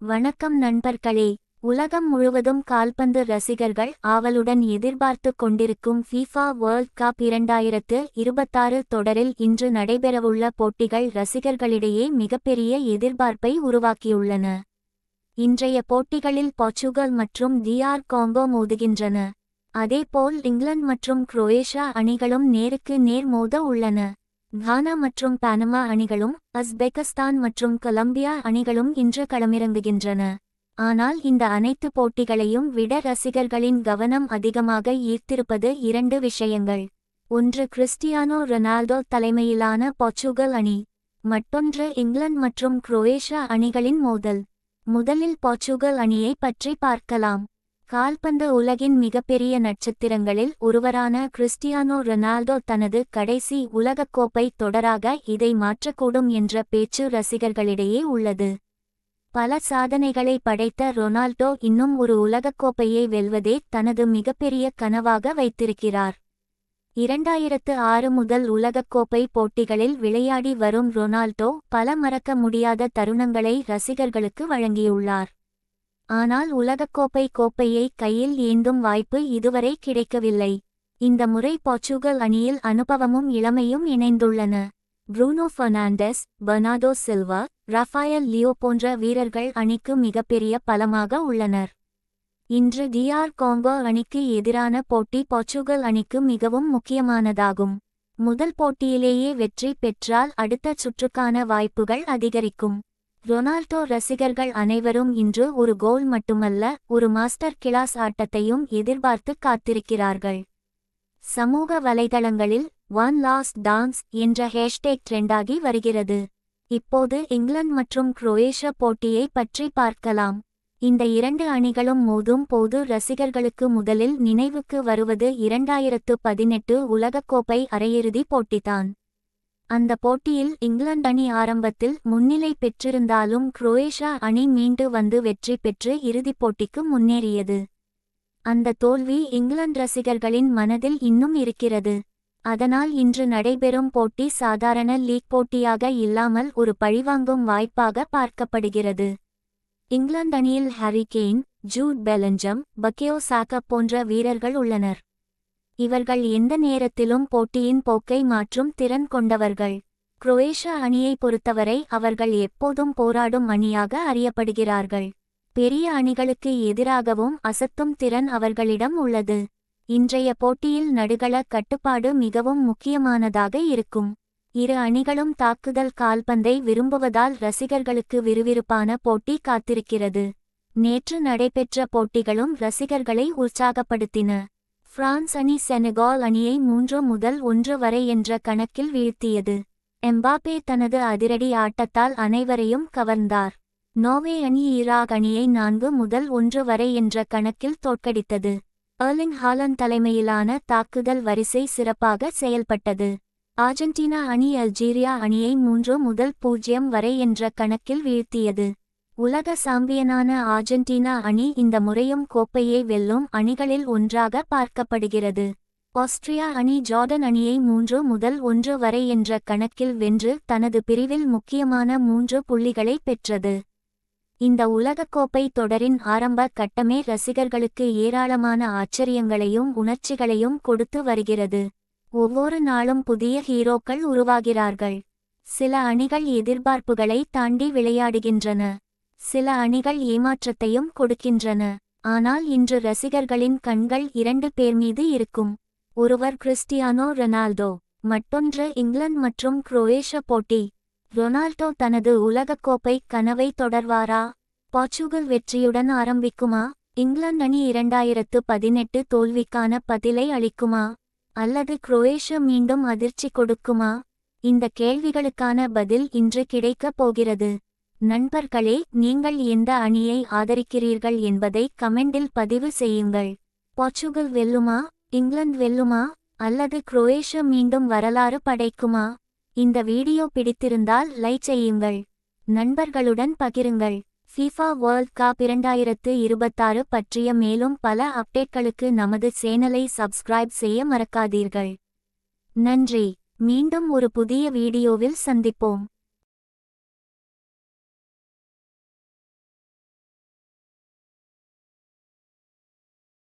வணக்கம் நண்பர்களே. உலகம் முழுவதும் கால்பந்து ரசிகர்கள் ஆவலுடன் எதிர்பார்த்து கொண்டிருக்கும் FIFA வேர்ல்ட் கப் 2026 தொடரில் இன்று நடைபெறவுள்ள போட்டிகள் ரசிகர்களிடையே மிகப்பெரிய எதிர்பார்ப்பை உருவாக்கியுள்ளன. இன்றைய போட்டிகளில் போர்ச்சுகல் மற்றும் DR காங்கோ மோதுகின்றன. அதேபோல் இங்கிலாந்து மற்றும் குரோயேஷியா அணிகளும் நேருக்கு நேர் மோத உள்ளன. கானா மற்றும் பனாமா அணிகளும் உஸ்பெகிஸ்தான் மற்றும் கொலம்பியா அணிகளும் இன்று களமிறங்குகின்றன. ஆனால் இந்த அனைத்து போட்டிகளையும் விட ரசிகர்களின் கவனம் அதிகமாக ஈர்த்திருப்பது இரண்டு விஷயங்கள். ஒன்று கிறிஸ்டியானோ ரொனால்டோ தலைமையிலான போர்ச்சுகல் அணி, மற்றொன்று இங்கிலாந்து மற்றும் குரோயேஷியா அணிகளின் மோதல். முதலில் போர்ச்சுகல் அணியை பற்றி பார்க்கலாம். கால்பந்து உலகின் மிகப்பெரிய நட்சத்திரங்களில் ஒருவரான கிறிஸ்டியானோ ரொனால்டோ தனது கடைசி உலகக்கோப்பை தொடராக இதை மாற்றக்கூடும் என்ற பேச்சு ரசிகர்களிடையே உள்ளது. பல சாதனைகளை படைத்த ரொனால்டோ இன்னும் ஒரு உலகக்கோப்பையை வெல்வதே தனது மிகப்பெரிய கனவாக வைத்திருக்கிறார். 2006 முதல் உலகக்கோப்பை போட்டிகளில் விளையாடி வரும் ரொனால்டோ பல மறக்க முடியாத தருணங்களை ரசிகர்களுக்கு வழங்கியுள்ளார். ஆனால் உலகக்கோப்பை கோப்பையை கையில் ஏந்தும் வாய்ப்பு இதுவரை கிடைக்கவில்லை. இந்த முறை போர்ச்சுகல் அணியில் அனுபவமும் இளமையும் இணைந்துள்ளன. Bruno Fernandes, Bernardo Silva, Rafael Leao போன்ற வீரர்கள் அணிக்கு மிகப்பெரிய பலமாக உள்ளனர். இன்று DR காங்கோ அணிக்கு எதிரான போட்டி போர்ச்சுகல் அணிக்கு மிகவும் முக்கியமானதாகும். முதல் போட்டியிலேயே வெற்றி பெற்றால் அடுத்த சுற்றுக்கான வாய்ப்புகள் அதிகரிக்கும். ரொனால்டோ ரசிகர்கள் அனைவரும் இன்று ஒரு கோல் மட்டுமல்ல, ஒரு மாஸ்டர் கிளாஸ் ஆட்டத்தையும் எதிர்பார்த்து காத்திருக்கிறார்கள். சமூக வலைதளங்களில் ஒன் லாஸ்ட் டான்ஸ் என்ற ஹேஷ்டேக் ட்ரெண்டாகி வருகிறது. இப்போது இங்கிலாந்து மற்றும் குரோயேஷியா போட்டியை பற்றி பார்க்கலாம். இந்த இரண்டு அணிகளும் மோதும் போது ரசிகர்களுக்கு முதலில் நினைவுக்கு வருவது 2018 உலகக்கோப்பை அரையிறுதி போட்டிதான். அந்த போட்டியில் இங்கிலாந்து அணி ஆரம்பத்தில் முன்னிலை பெற்றிருந்தாலும் குரோயேஷியா அணி மீண்டு வந்து வெற்றி பெற்று இறுதிப் போட்டிக்கு முன்னேறியது. அந்த தோல்வி இங்கிலாந்து ரசிகர்களின் மனதில் இன்னும் இருக்கிறது. அதனால் இன்று நடைபெறும் போட்டி சாதாரண லீக் போட்டியாக இல்லாமல் ஒரு பழிவாங்கும் வாய்ப்பாக பார்க்கப்படுகிறது. இங்கிலாந்து அணியில் ஹாரி கேன், ஜூட் பெலிங்ஹாம், பக்கேயோ சாகா போன்ற வீரர்கள் உள்ளனர். இவர்கள் எந்த நேரத்திலும் போட்டியின் போக்கை மாற்றும் திறன் கொண்டவர்கள். குரோயேஷியா அணியை பொறுத்தவரை அவர்கள் எப்போதும் போராடும் அணியாக அறியப்படுகிறார்கள். பெரிய அணிகளுக்கு எதிராகவும் அசத்தும் திறன் அவர்களிடம் உள்ளது. இன்றைய போட்டியில் நடுகள கட்டுப்பாடு மிகவும் முக்கியமானதாக இருக்கும். இரு அணிகளும் தாக்குதல் கால்பந்தை விரும்புவதால் ரசிகர்களுக்கு விறுவிறுப்பான போட்டி காத்திருக்கிறது. நேற்று நடைபெற்ற போட்டிகளும் ரசிகர்களை உற்சாகப்படுத்தின. பிரான்ஸ் அணி செனகால் அணியை 3-1 வரை என்ற கணக்கில் வீழ்த்தியது. எம்பாப்பே தனது அதிரடி ஆட்டத்தால் அனைவரையும் கவர்ந்தார். நோர்வே அணி ஈராக் அணியை 4-1 வரை என்ற கணக்கில் தோற்கடித்தது. எர்லிங் ஹாலண்ட் தலைமையிலான தாக்குதல் வரிசை சிறப்பாக செயல்பட்டது. அர்ஜென்டினா அணி அல்ஜீரியா அணியை 3-0 வரை என்ற கணக்கில் வீழ்த்தியது. உலக சாம்பியனான அர்ஜென்டினா அணி இந்த முறையும் கோப்பையை வெல்லும் அணிகளில் ஒன்றாக பார்க்கப்படுகிறது. ஆஸ்திரியா அணி ஜார்டன் அணியை 3-1 வரை என்ற கணக்கில் வென்று தனது பிரிவில் முக்கியமான 3 புள்ளிகளை பெற்றது. இந்த உலகக்கோப்பை தொடரின் ஆரம்ப கட்டமே ரசிகர்களுக்கு ஏராளமான ஆச்சரியங்களையும் உணர்ச்சிகளையும் கொடுத்து வருகிறது. ஒவ்வொரு நாளும் புதிய ஹீரோக்கள் உருவாகிறார்கள். சில அணிகள் எதிர்பார்ப்புகளை தாண்டி விளையாடுகின்றன. சில அணிகள் ஏமாற்றத்தையும் கொடுக்கின்றன. ஆனால் இன்று ரசிகர்களின் கண்கள் 2 பேர் மீது இருக்கும். ஒருவர் கிறிஸ்டியானோ ரொனால்டோ, மற்றொன்று இங்கிலாந்து மற்றும் குரோயேஷியா போட்டி. ரொனால்டோ தனது உலகக்கோப்பை கனவை தொடர்வாரா? போர்ச்சுகல் வெற்றியுடன் ஆரம்பிக்குமா? இங்கிலாந்து அணி 2018 தோல்விக்கான பதிலை அளிக்குமா? அல்லது குரோயேஷியா மீண்டும் அதிர்ச்சி கொடுக்குமா? இந்த கேள்விகளுக்கான பதில் இன்று கிடைக்கப் போகிறது. நண்பர்களே, நீங்கள் எந்த அணியை ஆதரிக்கிறீர்கள் என்பதை கமெண்டில் பதிவு செய்யுங்கள். போர்ச்சுகல் வெல்லுமா? இங்கிலாந்து வெல்லுமா? அல்லது குரோயேஷியா மீண்டும் வரலாறு படைக்குமா? இந்த வீடியோ பிடித்திருந்தால் லைக் செய்யுங்கள். நண்பர்களுடன் பகிருங்கள். FIFA வேர்ல்ட் கப் 2026 பற்றிய மேலும் பல அப்டேட்களுக்கு நமது சேனலை சப்ஸ்கிரைப் செய்ய மறக்காதீர்கள். நன்றி. மீண்டும் ஒரு புதிய வீடியோவில் சந்திப்போம்.